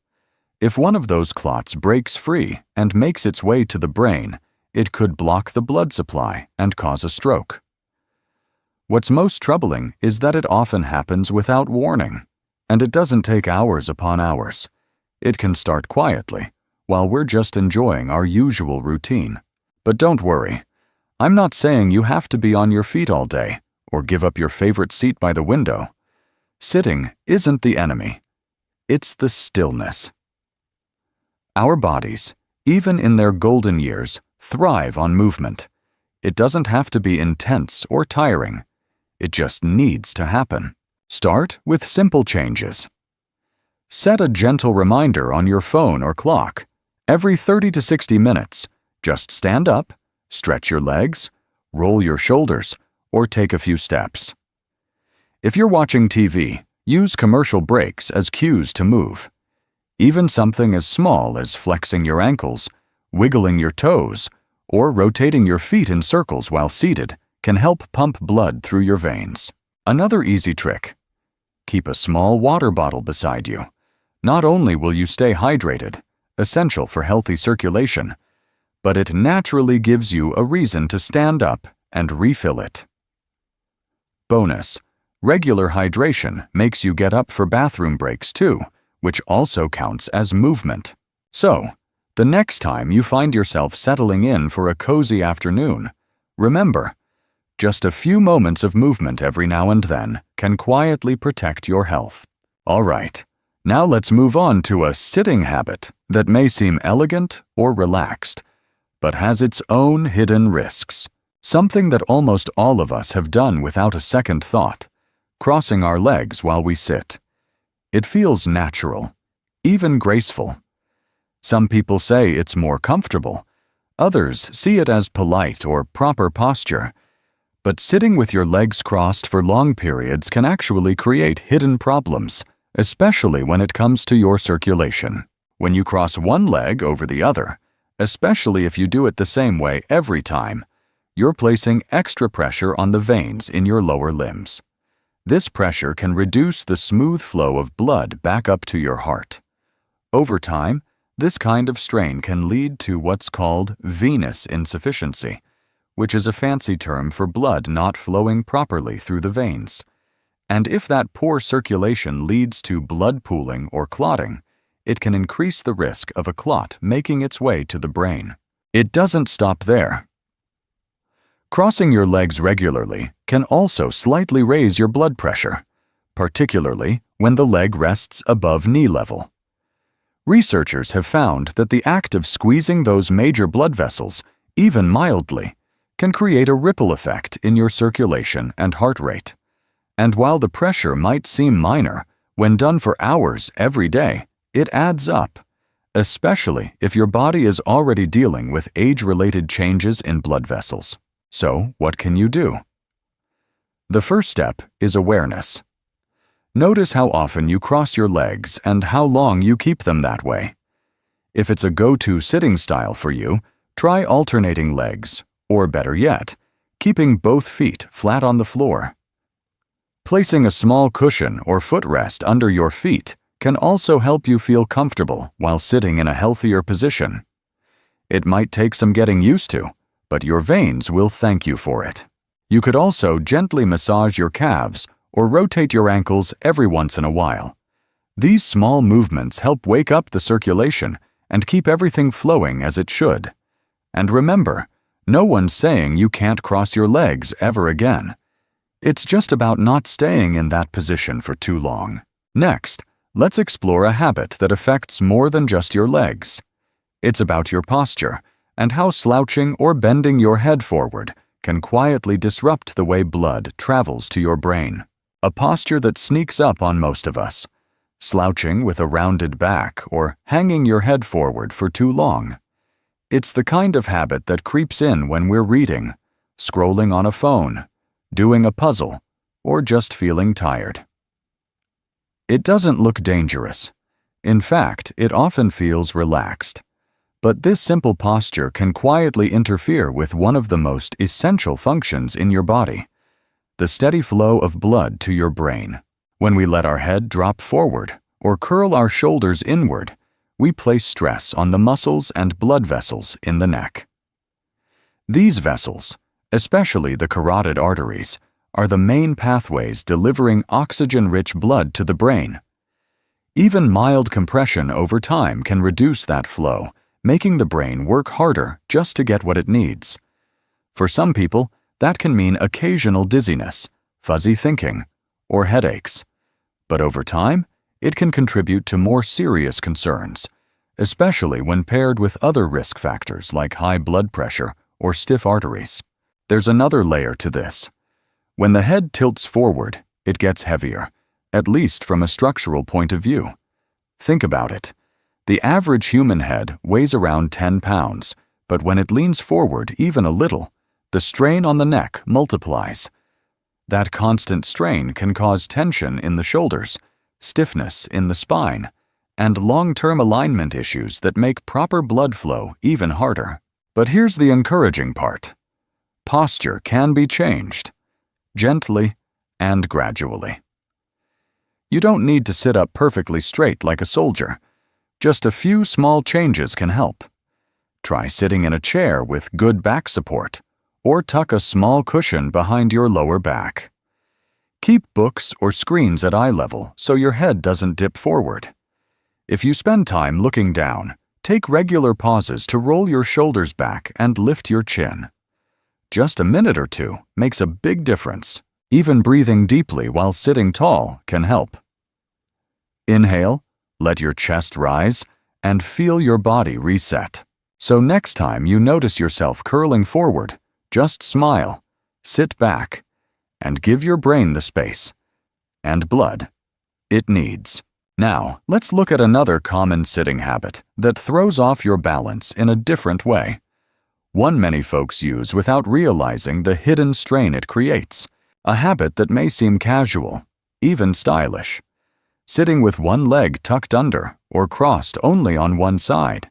If one of those clots breaks free and makes its way to the brain, it could block the blood supply and cause a stroke. What's most troubling is that it often happens without warning, and it doesn't take hours upon hours. It can start quietly, while we're just enjoying our usual routine. But don't worry, I'm not saying you have to be on your feet all day or give up your favorite seat by the window. Sitting isn't the enemy. It's the stillness. Our bodies, even in their golden years, thrive on movement. It doesn't have to be intense or tiring. It just needs to happen. Start with simple changes. Set a gentle reminder on your phone or clock. Every 30 to 60 minutes, just stand up, stretch your legs, roll your shoulders, or take a few steps. If you're watching TV, use commercial breaks as cues to move. Even something as small as flexing your ankles, wiggling your toes, or rotating your feet in circles while seated can help pump blood through your veins. Another easy trick: keep a small water bottle beside you. Not only will you stay hydrated, essential for healthy circulation, but it naturally gives you a reason to stand up and refill it. Bonus: regular hydration makes you get up for bathroom breaks too, which also counts as movement. So, the next time you find yourself settling in for a cozy afternoon, remember, just a few moments of movement every now and then can quietly protect your health. All right, now let's move on to a sitting habit that may seem elegant or relaxed, but has its own hidden risks. Something that almost all of us have done without a second thought: crossing our legs while we sit. It feels natural, even graceful. Some people say it's more comfortable. Others see it as polite or proper posture. But sitting with your legs crossed for long periods can actually create hidden problems, especially when it comes to your circulation. When you cross one leg over the other, especially if you do it the same way every time, you're placing extra pressure on the veins in your lower limbs. This pressure can reduce the smooth flow of blood back up to your heart. Over time, this kind of strain can lead to what's called venous insufficiency, which is a fancy term for blood not flowing properly through the veins. And if that poor circulation leads to blood pooling or clotting, it can increase the risk of a clot making its way to the brain. It doesn't stop there. Crossing your legs regularly can also slightly raise your blood pressure, particularly when the leg rests above knee level. Researchers have found that the act of squeezing those major blood vessels, even mildly, can create a ripple effect in your circulation and heart rate. And while the pressure might seem minor, when done for hours every day, it adds up, especially if your body is already dealing with age-related changes in blood vessels. So, what can you do? The first step is awareness. Notice how often you cross your legs and how long you keep them that way. If it's a go-to sitting style for you, try alternating legs, or better yet, keeping both feet flat on the floor. Placing a small cushion or footrest under your feet can also help you feel comfortable while sitting in a healthier position. It might take some getting used to, but your veins will thank you for it. You could also gently massage your calves or rotate your ankles every once in a while. These small movements help wake up the circulation and keep everything flowing as it should. And remember, no one's saying you can't cross your legs ever again. It's just about not staying in that position for too long. Next, let's explore a habit that affects more than just your legs. It's about your posture and how slouching or bending your head forward can quietly disrupt the way blood travels to your brain. A posture that sneaks up on most of us. Slouching with a rounded back or hanging your head forward for too long. It's the kind of habit that creeps in when we're reading, scrolling on a phone, doing a puzzle, or just feeling tired. It doesn't look dangerous. In fact, it often feels relaxed. But this simple posture can quietly interfere with one of the most essential functions in your body, the steady flow of blood to your brain. When we let our head drop forward or curl our shoulders inward, we place stress on the muscles and blood vessels in the neck. These vessels, especially the carotid arteries, are the main pathways delivering oxygen-rich blood to the brain. Even mild compression over time can reduce that flow, making the brain work harder just to get what it needs. For some people, that can mean occasional dizziness, fuzzy thinking, or headaches. But over time, it can contribute to more serious concerns, especially when paired with other risk factors like high blood pressure or stiff arteries. There's another layer to this. When the head tilts forward, it gets heavier, at least from a structural point of view. Think about it. The average human head weighs around 10 pounds, but when it leans forward even a little, the strain on the neck multiplies. That constant strain can cause tension in the shoulders, stiffness in the spine, and long-term alignment issues that make proper blood flow even harder. But here's the encouraging part. Posture can be changed, gently and gradually. You don't need to sit up perfectly straight like a soldier. Just a few small changes can help. Try sitting in a chair with good back support, or tuck a small cushion behind your lower back. Keep books or screens at eye level so your head doesn't dip forward. If you spend time looking down, take regular pauses to roll your shoulders back and lift your chin. Just a minute or two makes a big difference. Even breathing deeply while sitting tall can help. Inhale, let your chest rise, and feel your body reset. So next time you notice yourself curling forward, just smile, sit back, and give your brain the space and blood it needs. Now, let's look at another common sitting habit that throws off your balance in a different way. one many folks use without realizing the hidden strain it creates, a habit that may seem casual, even stylish. Sitting with one leg tucked under or crossed only on one side.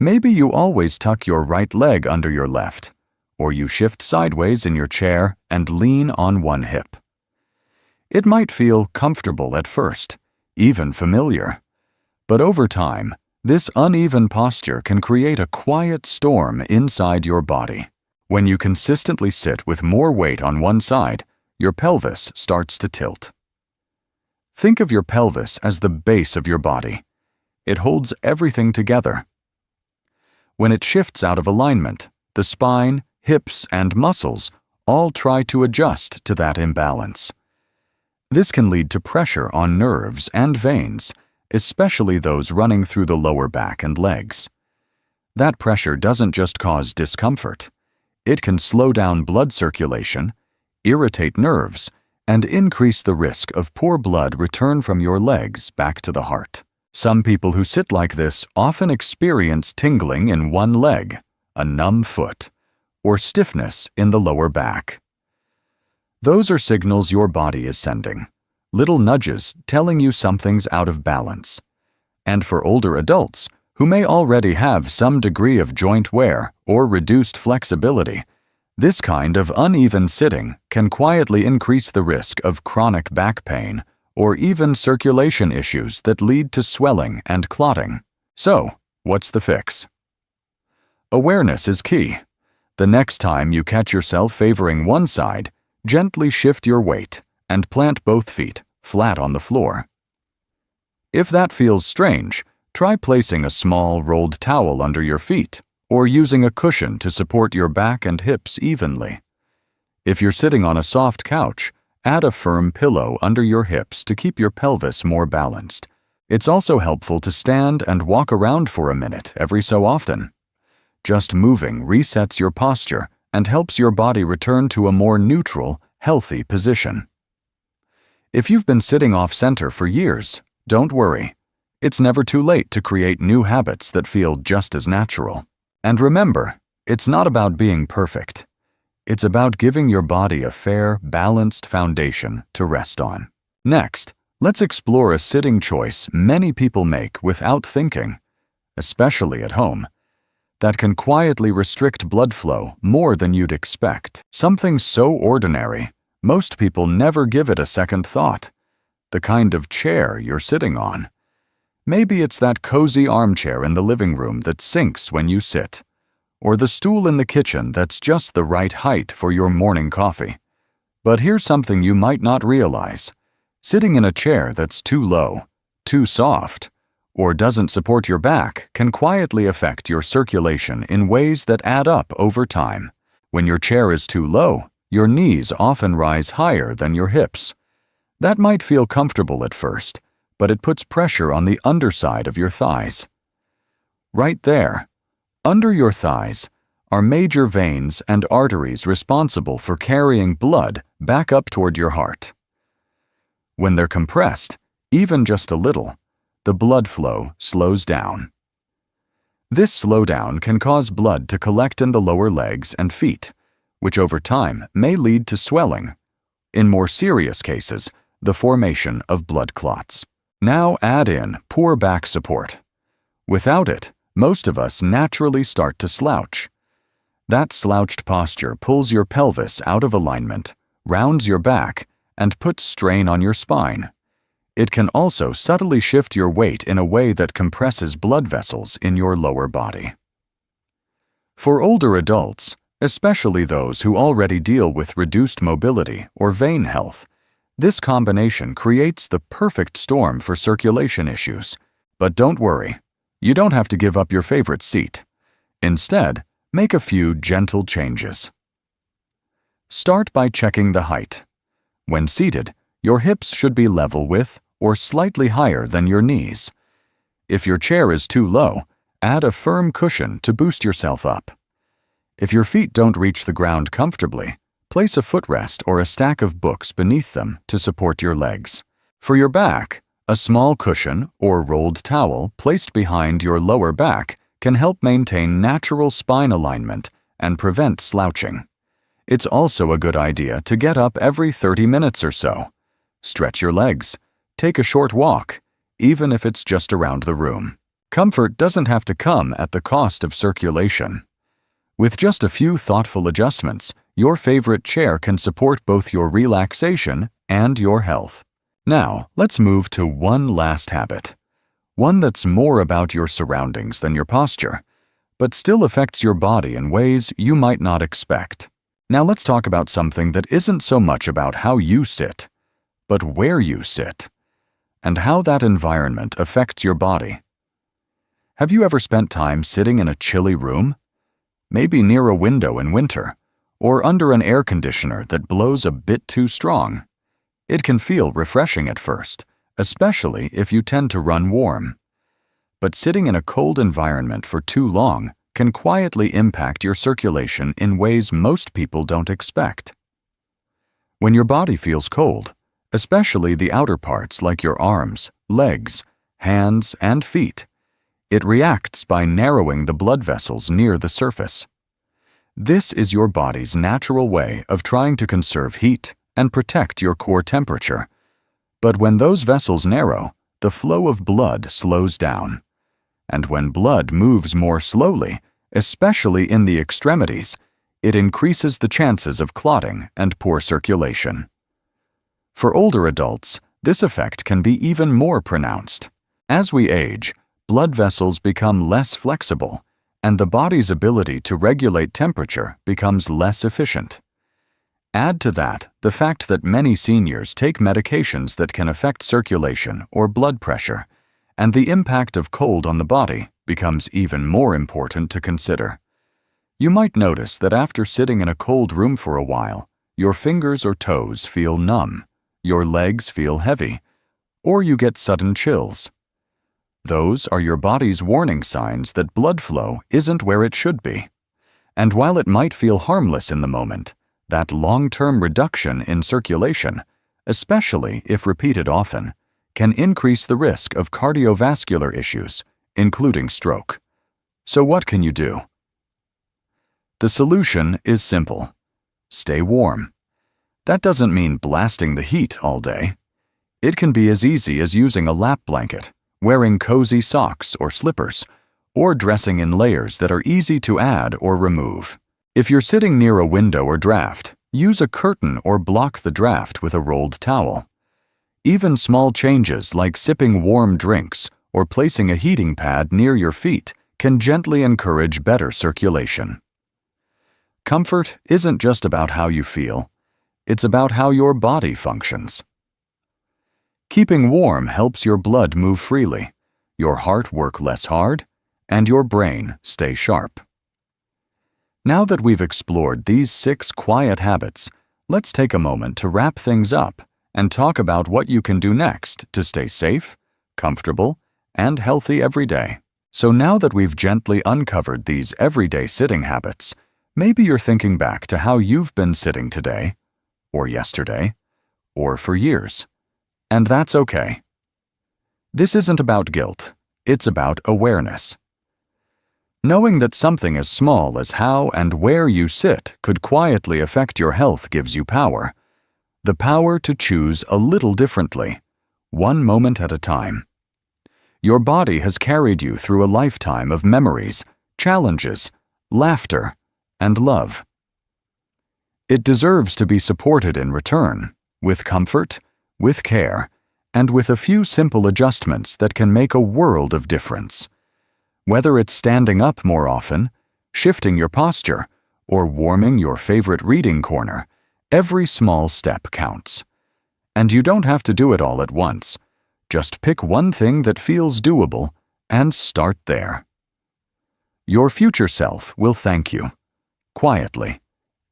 Maybe you always tuck your right leg under your left, or you shift sideways in your chair and lean on one hip. It might feel comfortable at first, even familiar, but over time, this uneven posture can create a quiet storm inside your body. When you consistently sit with more weight on one side, your pelvis starts to tilt. Think of your pelvis as the base of your body. It holds everything together. When it shifts out of alignment, the spine, hips, and muscles all try to adjust to that imbalance. This can lead to pressure on nerves and veins, especially those running through the lower back and legs. That pressure doesn't just cause discomfort. It can slow down blood circulation, irritate nerves, and increase the risk of poor blood return from your legs back to the heart. Some people who sit like this often experience tingling in one leg, a numb foot, or stiffness in the lower back. Those are signals your body is sending, little nudges telling you something's out of balance. And for older adults who may already have some degree of joint wear or reduced flexibility, this kind of uneven sitting can quietly increase the risk of chronic back pain or even circulation issues that lead to swelling and clotting. So, what's the fix? Awareness is key. The next time you catch yourself favoring one side, gently shift your weight and plant both feet flat on the floor. If that feels strange, try placing a small rolled towel under your feet or using a cushion to support your back and hips evenly. If you're sitting on a soft couch, add a firm pillow under your hips to keep your pelvis more balanced. It's also helpful to stand and walk around for a minute every so often. Just moving resets your posture and helps your body return to a more neutral, healthy position. If you've been sitting off-center for years, don't worry. It's never too late to create new habits that feel just as natural. And remember, it's not about being perfect. It's about giving your body a fair, balanced foundation to rest on. Next, let's explore a sitting choice many people make without thinking, especially at home, that can quietly restrict blood flow more than you'd expect. Something so ordinary, most people never give it a second thought. The kind of chair you're sitting on. Maybe it's that cozy armchair in the living room that sinks when you sit, or the stool in the kitchen that's just the right height for your morning coffee. But here's something you might not realize. Sitting in a chair that's too low, too soft, or doesn't support your back can quietly affect your circulation in ways that add up over time. When your chair is too low, your knees often rise higher than your hips. That might feel comfortable at first, but it puts pressure on the underside of your thighs. Right there, under your thighs, are major veins and arteries responsible for carrying blood back up toward your heart. When they're compressed, even just a little, the blood flow slows down. This slowdown can cause blood to collect in the lower legs and feet, which over time may lead to swelling. In more serious cases, the formation of blood clots. Now add in poor back support. Without it, most of us naturally start to slouch. That slouched posture pulls your pelvis out of alignment, rounds your back, and puts strain on your spine. It can also subtly shift your weight in a way that compresses blood vessels in your lower body. For older adults, especially those who already deal with reduced mobility or vein health, this combination creates the perfect storm for circulation issues. But don't worry, you don't have to give up your favorite seat. Instead, make a few gentle changes. Start by checking the height. When seated, your hips should be level with or slightly higher than your knees. If your chair is too low, add a firm cushion to boost yourself up. If your feet don't reach the ground comfortably, place a footrest or a stack of books beneath them to support your legs. For your back, a small cushion or rolled towel placed behind your lower back can help maintain natural spine alignment and prevent slouching. It's also a good idea to get up every 30 minutes or so. Stretch your legs, take a short walk, even if it's just around the room. Comfort doesn't have to come at the cost of circulation. With just a few thoughtful adjustments, your favorite chair can support both your relaxation and your health. Now, let's move to one last habit. One that's more about your surroundings than your posture, but still affects your body in ways you might not expect. Now let's talk about something that isn't so much about how you sit, but where you sit, and how that environment affects your body. Have you ever spent time sitting in a chilly room? Maybe near a window in winter, or under an air conditioner that blows a bit too strong. It can feel refreshing at first, especially if you tend to run warm. But sitting in a cold environment for too long can quietly impact your circulation in ways most people don't expect. When your body feels cold, especially the outer parts like your arms, legs, hands, and feet, it reacts by narrowing the blood vessels near the surface. This is your body's natural way of trying to conserve heat and protect your core temperature. But when those vessels narrow, the flow of blood slows down. And when blood moves more slowly, especially in the extremities, it increases the chances of clotting and poor circulation. For older adults, this effect can be even more pronounced. As we age, blood vessels become less flexible, and the body's ability to regulate temperature becomes less efficient. Add to that the fact that many seniors take medications that can affect circulation or blood pressure, and the impact of cold on the body becomes even more important to consider. You might notice that after sitting in a cold room for a while, your fingers or toes feel numb, your legs feel heavy, or you get sudden chills. Those are your body's warning signs that blood flow isn't where it should be. And while it might feel harmless in the moment, that long-term reduction in circulation, especially if repeated often, can increase the risk of cardiovascular issues, including stroke. So what can you do? The solution is simple. Stay warm. That doesn't mean blasting the heat all day. It can be as easy as using a lap blanket, wearing cozy socks or slippers, or dressing in layers that are easy to add or remove. If you're sitting near a window or draft, use a curtain or block the draft with a rolled towel. Even small changes like sipping warm drinks or placing a heating pad near your feet can gently encourage better circulation. Comfort isn't just about how you feel, it's about how your body functions. Keeping warm helps your blood move freely, your heart work less hard, and your brain stay sharp. Now that we've explored these 6 quiet habits, let's take a moment to wrap things up and talk about what you can do next to stay safe, comfortable, and healthy every day. So now that we've gently uncovered these everyday sitting habits, maybe you're thinking back to how you've been sitting today, or yesterday, or for years. And that's okay. This isn't about guilt, it's about awareness. Knowing that something as small as how and where you sit could quietly affect your health gives you power. The power to choose a little differently, one moment at a time. Your body has carried you through a lifetime of memories, challenges, laughter, and love. It deserves to be supported in return, with comfort, with care, and with a few simple adjustments that can make a world of difference. Whether it's standing up more often, shifting your posture, or warming your favorite reading corner, every small step counts. And you don't have to do it all at once. Just pick one thing that feels doable and start there. Your future self will thank you, quietly,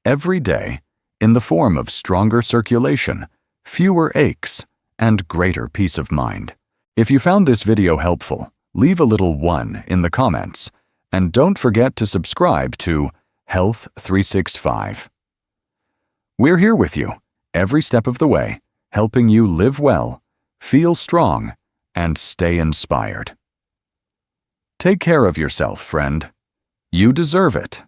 every day, in the form of stronger circulation, fewer aches, and greater peace of mind. If you found this video helpful, leave a little 1 in the comments, and don't forget to subscribe to Health 365. We're here with you, every step of the way, helping you live well, feel strong, and stay inspired. Take care of yourself, friend. You deserve it.